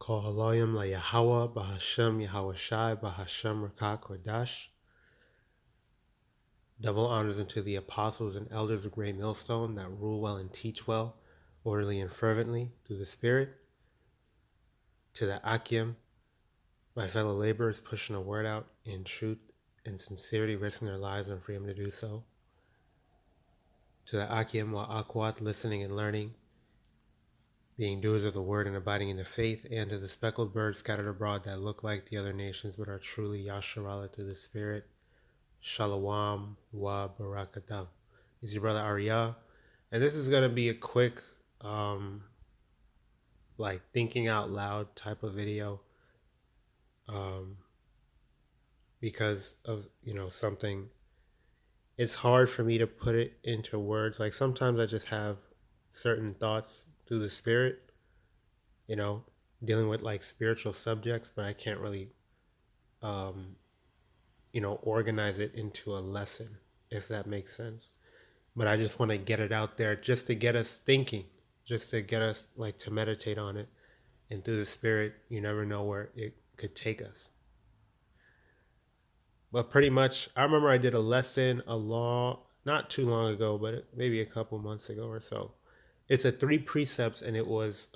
Call HALALYAM la YAHAWAH, BAHASHAM, YAHAWASHI, BAHASHAM, RAWCHAA, QADASH. Double honors unto the apostles and elders of Great Millstone that rule well and teach well, orderly and fervently, through the Spirit. To the Akim, my fellow laborers pushing the word out in truth and sincerity, risking their lives and freedom to do so. To the Akim wa Akwat, listening and learning, being doers of the word and abiding in the faith, and to the speckled birds scattered abroad that look like the other nations but are truly Yasharala through the Spirit. Shalom wa barakatam. It's your brother Arya, and this is gonna be a quick, like thinking out loud type of video, because of something. It's hard for me to put it into words. Like sometimes I just have certain thoughts through the Spirit, dealing with like spiritual subjects, but I can't really, organize it into a lesson, if that makes sense. But I just want to get it out there just to get us thinking, just to get us like to meditate on it. And through the Spirit, you never know where it could take us. But pretty much, I remember I did a lesson not too long ago, but maybe a couple months ago or so. It's a 3 precepts, and it was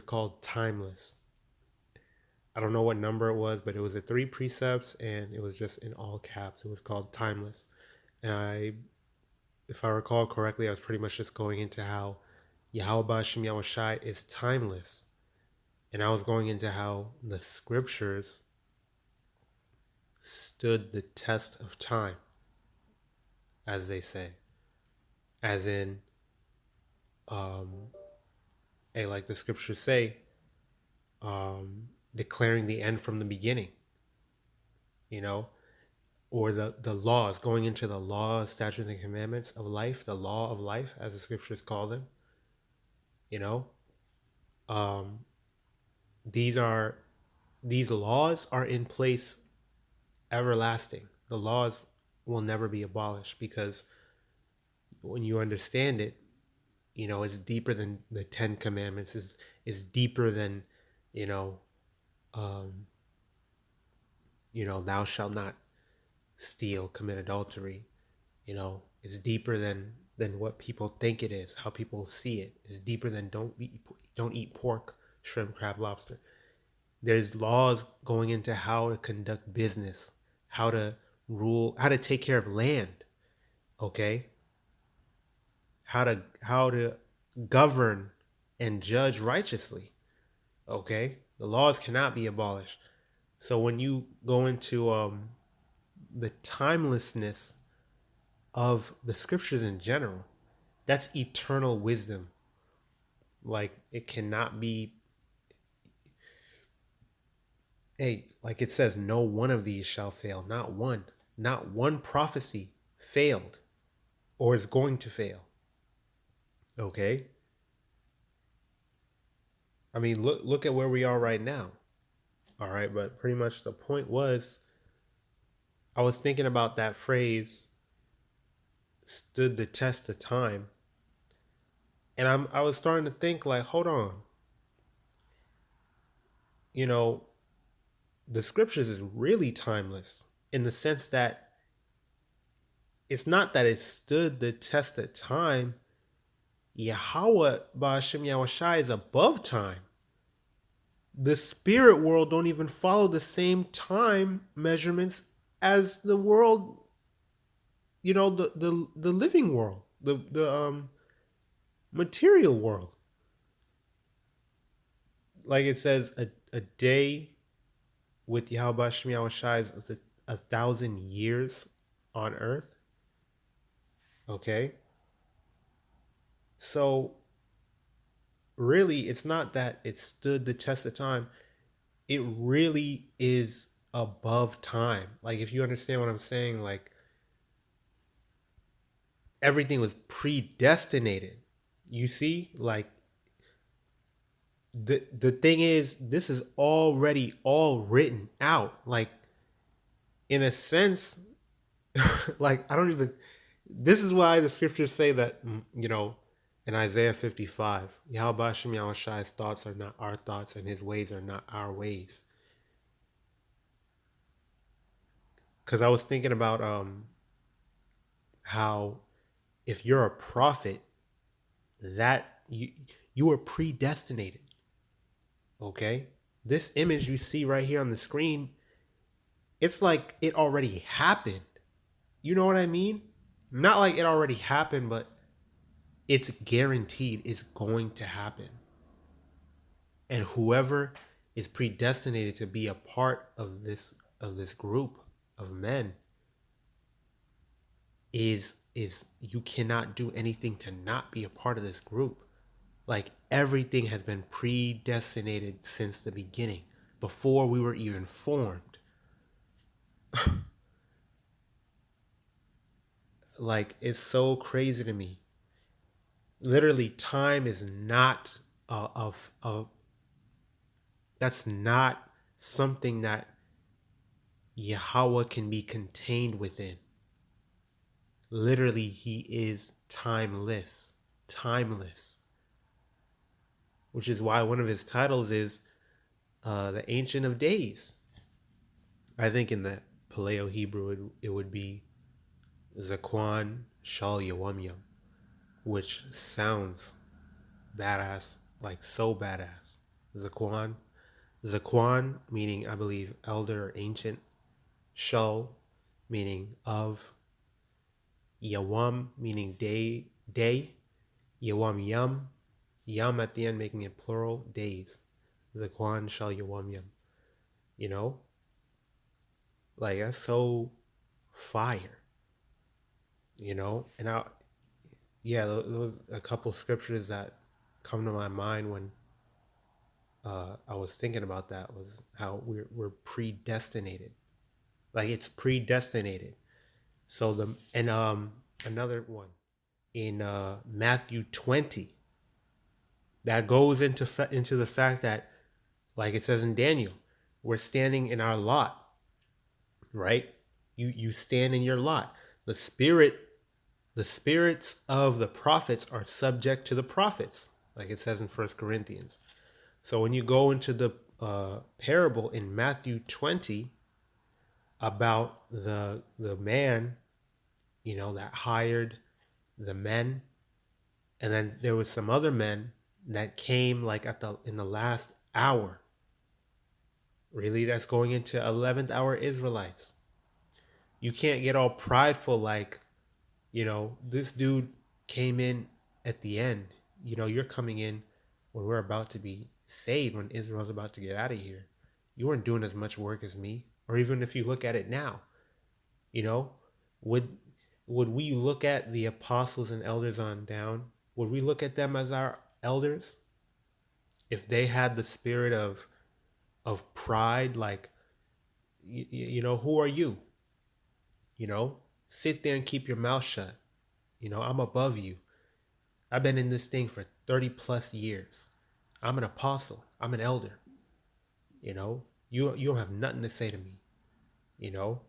called Timeless. I don't know what number it was, but it was a 3 precepts, and it was just in all caps. It was called Timeless. And if I recall correctly, I was pretty much just going into how YAHAWADAH is timeless. And I was going into how the scriptures stood the test of time, as they say. As in, like the scriptures say, declaring the end from the beginning, or the laws, going into the law, statutes, and commandments of life, the law of life, as the scriptures call them. These laws are in place everlasting. The laws will never be abolished, because when you understand it, it's deeper than the 10 commandments. Is deeper than, thou shalt not steal, commit adultery. It's deeper than what people think it is, how people see it. It's deeper than don't eat pork, shrimp, crab, lobster. There's laws going into how to conduct business, how to rule, how to take care of land, okay? How to govern and judge righteously, okay? The laws cannot be abolished. So when you go into the timelessness of the scriptures in general, that's eternal wisdom. Like it cannot be, like it says, no one of these shall fail. Not one prophecy failed or is going to fail. Okay. I mean, look at where we are right now. All right. But pretty much the point was, I was thinking about that phrase, stood the test of time. And I was starting to think like, hold on. The scriptures is really timeless, in the sense that it's not that it stood the test of time. Yahawah, BAHASHAM, YAHAWASHI is above time. The spirit world don't even follow the same time measurements as the world, the living world, the material world. Like it says, a day with YAHAWASHI, YAHAWASHI is 1,000 years on earth. Okay. So really, it's not that it stood the test of time. It really is above time. Like, if you understand what I'm saying, like everything was predestinated. You see, like the thing is, this is already all written out. Like, in a sense, like I don't even. This is why the scriptures say that In Isaiah 55, YAHAWASHI's thoughts are not our thoughts, and his ways are not our ways. Because I was thinking about how if you're a prophet, that you are predestinated. Okay? This image you see right here on the screen, it's like it already happened. You know what I mean? Not like it already happened, but it's guaranteed it's going to happen. And whoever is predestinated to be a part of this group of men is you cannot do anything to not be a part of this group. Like everything has been predestinated since the beginning, before we were even formed. Like it's so crazy to me. Literally, time is not that's not something that Yahawah can be contained within. Literally, he is timeless. Timeless. Which is why one of his titles is the Ancient of Days. I think in the Paleo Hebrew it would be Zaqan, Shal, Yawamyam, which sounds badass, like so badass. Zaqan. Zaqan meaning, I believe, elder or ancient. Shal meaning of. Yawam meaning day. Yawamyam. Yam at the end making it plural, days. Zaqan, Shal, Yawamyam. You know? Like that's so fire. You know? And there was a couple scriptures that come to my mind when I was thinking about that, was how we're predestinated. Like it's predestinated. So another one in Matthew 20 that goes into the fact that, like it says in Daniel, we're standing in our lot, right? You stand in your lot. The spirits of the prophets are subject to the prophets, like it says in 1 Corinthians. So when you go into the parable in Matthew 20 about the man, you know, that hired the men, and then there was some other men that came like in the last hour. Really, that's going into 11th hour Israelites. You can't get all prideful like, you know, this dude came in at the end. You know, you're coming in when we're about to be saved, when Israel's about to get out of here. You weren't doing as much work as me. Or even if you look at it now, you know, would we look at the apostles and elders on down? Would we look at them as our elders? If they had the spirit of pride, like, you know, who are you? You know, sit there and keep your mouth shut. You know, I'm above you. I've been in this thing for 30 plus years. I'm an apostle. I'm an elder. You know, you don't have nothing to say to me. You know,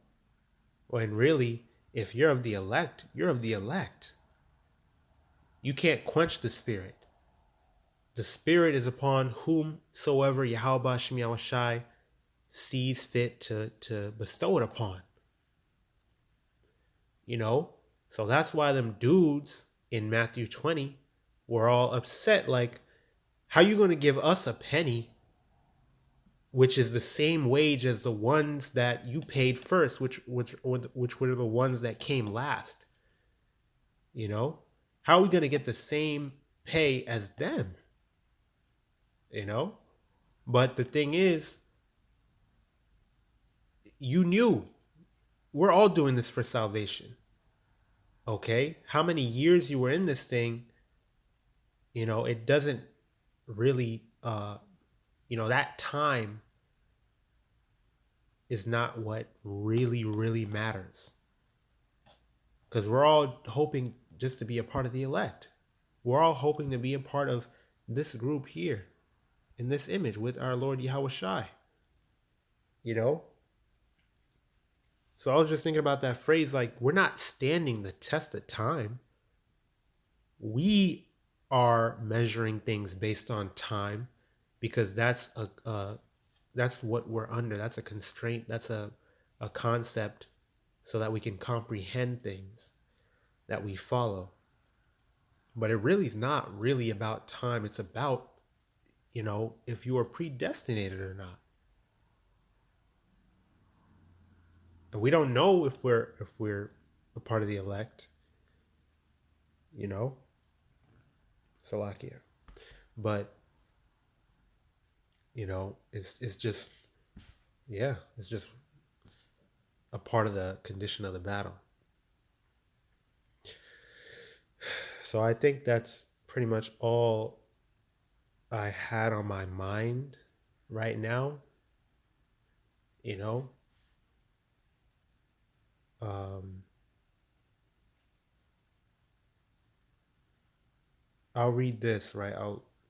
when really, if you're of the elect, you're of the elect. You can't quench the spirit. The spirit is upon whomsoever YAHAWADAH sees fit to bestow it upon. You know, so that's why them dudes in Matthew 20 were all upset. Like, how you going to give us a penny, which is the same wage as the ones that you paid first, which were the ones that came last? You know, how are we going to get the same pay as them? You know, but the thing is, you knew we're all doing this for salvation. Okay, how many years you were in this thing, you know, it doesn't really you know, that time is not what really matters, because we're all hoping just to be a part of the elect. We're all hoping to be a part of this group here in this image with our Lord Yahawashi. You know, so I was just thinking about that phrase, like, we're not standing the test of time. We are measuring things based on time, because that's that's what we're under. That's a constraint. That's a concept, so that we can comprehend things that we follow. But it really is not really about time. It's about, if you are predestinated or not. And we don't know if we're a part of the elect, Salakia. But it's just, it's just a part of the condition of the battle. So I think that's pretty much all I had on my mind right now. I'll read this, right?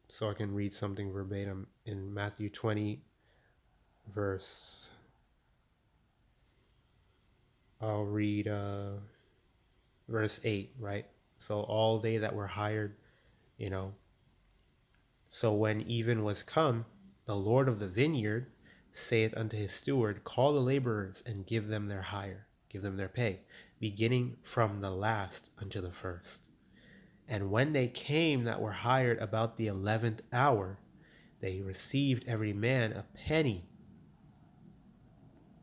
So I can read something verbatim in Matthew 20, verse. I'll read verse 8, right? So all they that were hired, so when even was come, the Lord of the vineyard saith unto his steward, call the laborers and give them their hire, give them their pay, beginning from the last unto the first. And when they came that were hired about the 11th hour, they received every man a penny,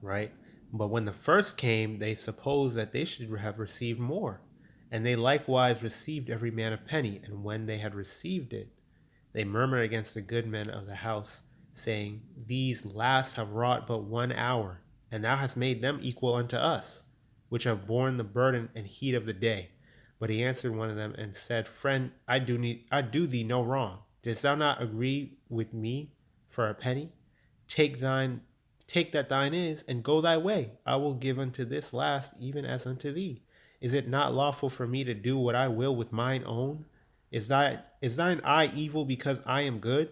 right? But when the first came, they supposed that they should have received more. And they likewise received every man a penny. And when they had received it, they murmured against the good men of the house, saying, these last have wrought but 1 hour, and thou hast made them equal unto us, which have borne the burden and heat of the day. But he answered one of them and said, friend, I do thee no wrong. Didst thou not agree with me for a penny? Take that thine is, and go thy way. I will give unto this last even as unto thee. Is it not lawful for me to do what I will with mine own? Is thine eye evil because I am good?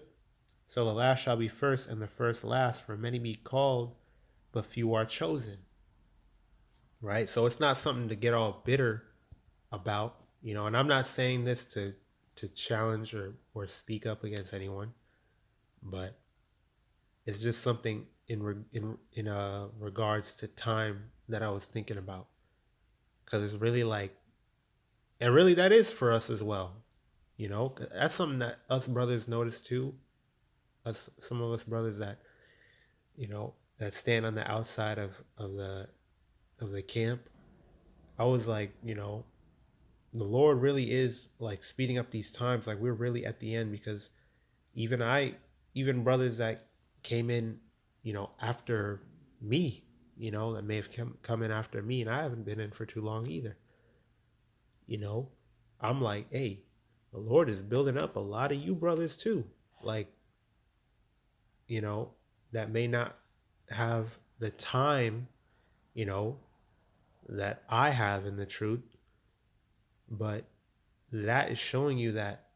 So the last shall be first, and the first last, for many be called, but few are chosen. Right? So it's not something to get all bitter about, and I'm not saying this to challenge or speak up against anyone, but it's just something in regards to time that I was thinking about, because it's really like, and really that is for us as well. That's something that us brothers notice too. Some of us brothers that that stand on the outside of the camp. I was like, the Lord really is like speeding up these times. Like we're really at the end, because even brothers that came in, after me, that may have come in after me, and I haven't been in for too long either. I'm like, hey, the Lord is building up a lot of you brothers too. Like, that may not have the time, that I have in the truth, but that is showing you that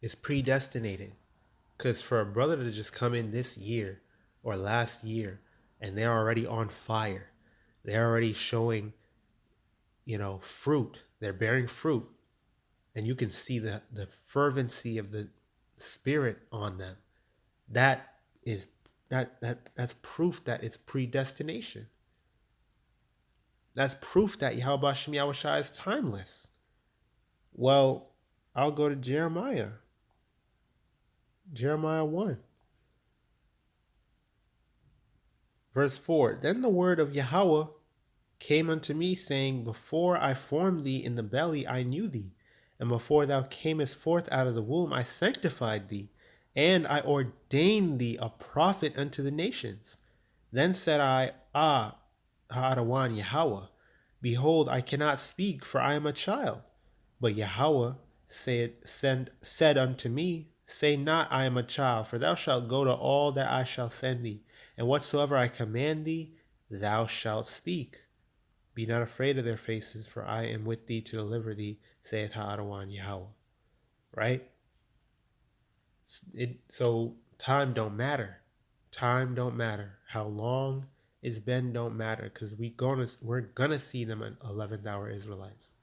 it's predestinated. Because for a brother to just come in this year or last year and they're already on fire, they're already showing, fruit, they're bearing fruit, and you can see the fervency of the spirit on them. That's proof that it's predestination. That's proof that YAHAWASHI is timeless. Well, I'll go to Jeremiah 1, verse 4. Then the word of Yahweh came unto me, saying, before I formed thee in the belly I knew thee, and before thou camest forth out of the womb I sanctified thee, and I ordained thee a prophet unto the nations. Then said I, HADAWAH and YAHAWAH, behold, I cannot speak, for I am a child. But Yahweh said unto me, say not, I am a child, for thou shalt go to all that I shall send thee, and whatsoever I command thee, thou shalt speak. Be not afraid of their faces, for I am with thee to deliver thee, saith HADAWAH and YAHAWAH. Right? So time don't matter. Time don't matter. How long it's been don't matter, because we're gonna see them in 11th hour Israelites.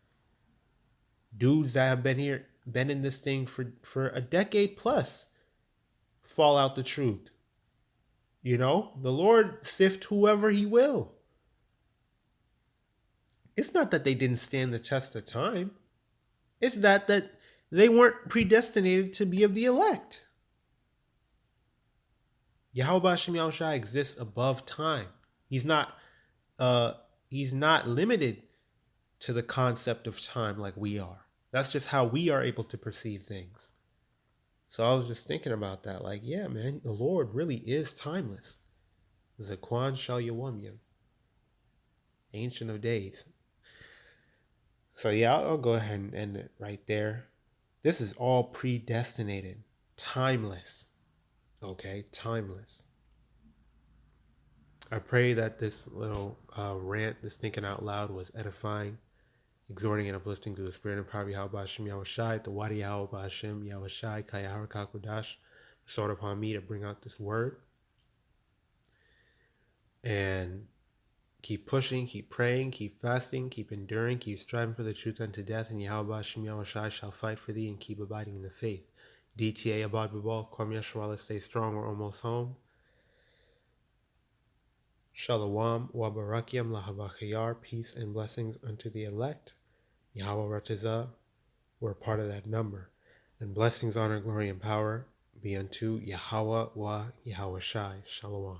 Dudes that have been here been in this thing for a decade plus fall out the truth. You know, the Lord sift whoever he will. It's not that they didn't stand the test of time. It's that they weren't predestinated to be of the elect. YAHAWASHI YAHAWASHI exists above time. He's not limited to the concept of time like we are. That's just how we are able to perceive things. So I was just thinking about that. Like, yeah, man, the Lord really is timeless. Zaqan, Shal, Yawamyam. Ancient of Days. So yeah, I'll go ahead and end it right there. This is all predestinated. Timeless. Okay, timeless. I pray that this little rant, this thinking out loud, was edifying, exhorting and uplifting to the spirit and power of YAHAWASHI YAHAWASHI, the YAHAWAH BAHASHAM YAHAWASHI, KAYAHAR QADASH, bestowed upon me to bring out this word. And keep pushing, keep praying, keep fasting, keep enduring, keep striving for the truth unto death, and YAHAWASHI YAHAWASHI shall fight for thee and keep abiding in the faith. DTA Abad Babal, Kwam Yeshua, stay strong, we're almost home. Shalom, Wabarakiam, Lahavachayar, peace and blessings unto the elect. RAWCHAA, we're part of that number. And blessings, honor, glory, and power be unto YAHAWAH, YAHAWASHI. Shalom.